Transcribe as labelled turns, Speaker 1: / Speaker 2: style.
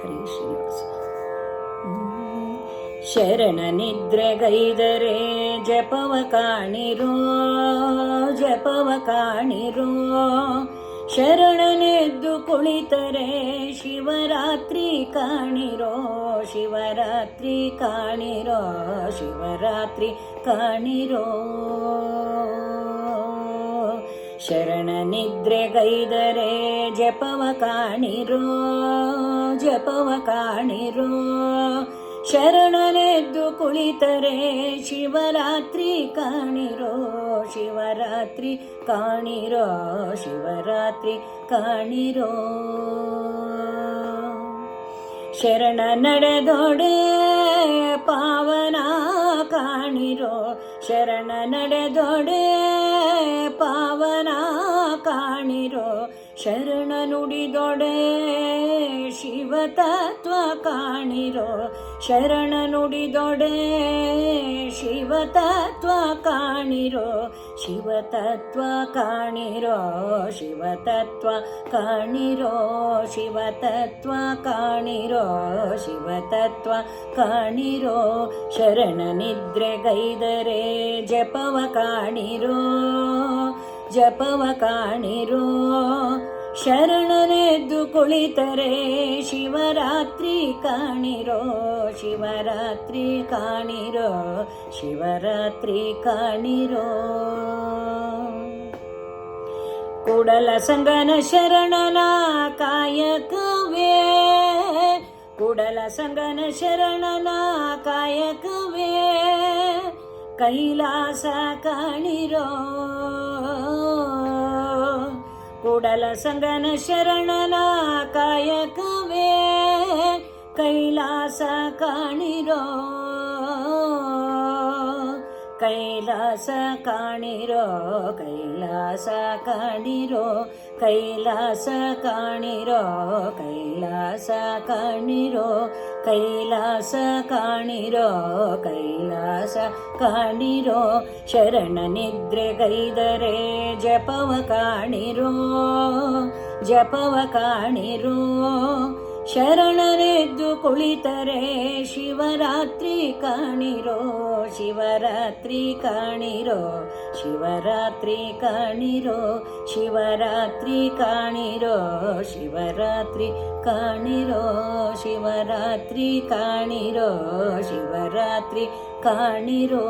Speaker 1: ಹರೇ ಶ್ರೀನಿವಾಸ. ಶರಣ ನಿದ್ರೆಗೈದರೆ ಜಪವ ಕಾಣಿರೋ, ಜಪವ ಕಾಣಿರೋ. ಶರಣನೆದ್ದು ಕುಳಿತರೆ ಶಿವರಾತ್ರಿ ಕಾಣಿರೋ, ಶಿವರಾತ್ರಿ ಕಾಣಿರೋ, ಶಿವರಾತ್ರಿ ಕಾಣಿರೋ. ಶರಣ ನಿದ್ರೆಗೈದರೆ ಜಪವ ಕಾಣಿರೋ, ಜಪವ ಕಾಣಿರೋ. ಶರಣನೆದ್ದು ಕುಳಿತರೆ ಶಿವರಾತ್ರಿ ಕಾಣಿರೋ, ಶಿವರಾತ್ರಿ ಕಾಣಿರೋ, ಶಿವರಾತ್ರಿ ಕಾಣಿರೋ. ಶರಣ ನಡೆದೊಡೆ ಪಾವನ ಕಾಣಿರೋ, ಶರಣ ನಡೆದೊಡೆ ಪಾವನ ಕಾಣಿರೋ. ಶರಣ ನುಡಿದೊಡೆ ಶಿವತತ್ವ ಕಾಣಿರೋ, ಶರಣ ನುಡಿದೊಡೆ ಶಿವತತ್ವ ಕಾಣಿರೋ, ಶಿವತತ್ವ ಕಾಣಿರೋ, ಶಿವತತ್ವ ಕಾಣಿರೋ, ಶಿವತತ್ವ ಕಾಣಿರೋ, ಶಿವತತ್ವ ಕಾಣಿರೋ. ಶರಣ ನಿದ್ರೆಗೈದರೆ ಜಪವ ಕಾಣಿರೋ, ಜಪವ ಕಾಣಿರೋ. ಶರಣನೆದ್ದು ಕುಳಿತರೆ ಶಿವರಾತ್ರಿ ಕಾಣಿರೋ, ಶಿವರಾತ್ರಿ ಕಾಣಿರೋ, ಶಿವರಾತ್ರಿ ಕಾಣಿರೋ. ಕೂಡಲ ಸಂಗನ ಶರಣನ ಕಾಯಕವೇ, ಕೂಡಲ ಸಂಗನ ಶರಣನ ಕಾಯಕವೇ ಕೈಲಾಸ ಕಾಣಿರೋ. ಕೂಡಲ ಸಂಗನ ಶರಣನ ಕಾಯಕವೇ ಕೈಲಾಸ ಕಾಣಿರೋ, ಕೈಲಾಸ ಕಾಣಿರೋ, ಕೈಲಾಸ ಕಾಣಿರೋ, ಕೈಲಾಸ ಕಾಣಿರೋ, ಕೈಲಾಸ ಕಾಣಿರೋ, ಕೈಲಾಸ ಕಾಣಿರೋ, ಕೈಲಾಸ ಕಾಣಿರೋ. ಶರಣ ನಿದ್ರೆಗೈದರೆ ಜಪವ ಕಾಣಿರೋ, ಜಪವ ಕಾಣಿರೋ. ಶರಣನೆದ್ದು ಕುಳಿತರೆ ಶಿವರಾತ್ರಿ ಕಾಣಿರೋ, ಶಿವರಾತ್ರಿ ಕಾಣಿರೋ, ಶಿವರಾತ್ರಿ ಕಾಣಿರೋ, ಶಿವರಾತ್ರಿ ಕಾಣಿರೋ, ಶಿವರಾತ್ರಿ ಕಾಣಿರೋ, ಶಿವರಾತ್ರಿ ಕಾಣಿರೋ, ಶಿವರಾತ್ರಿ ಕಾಣಿರೋ.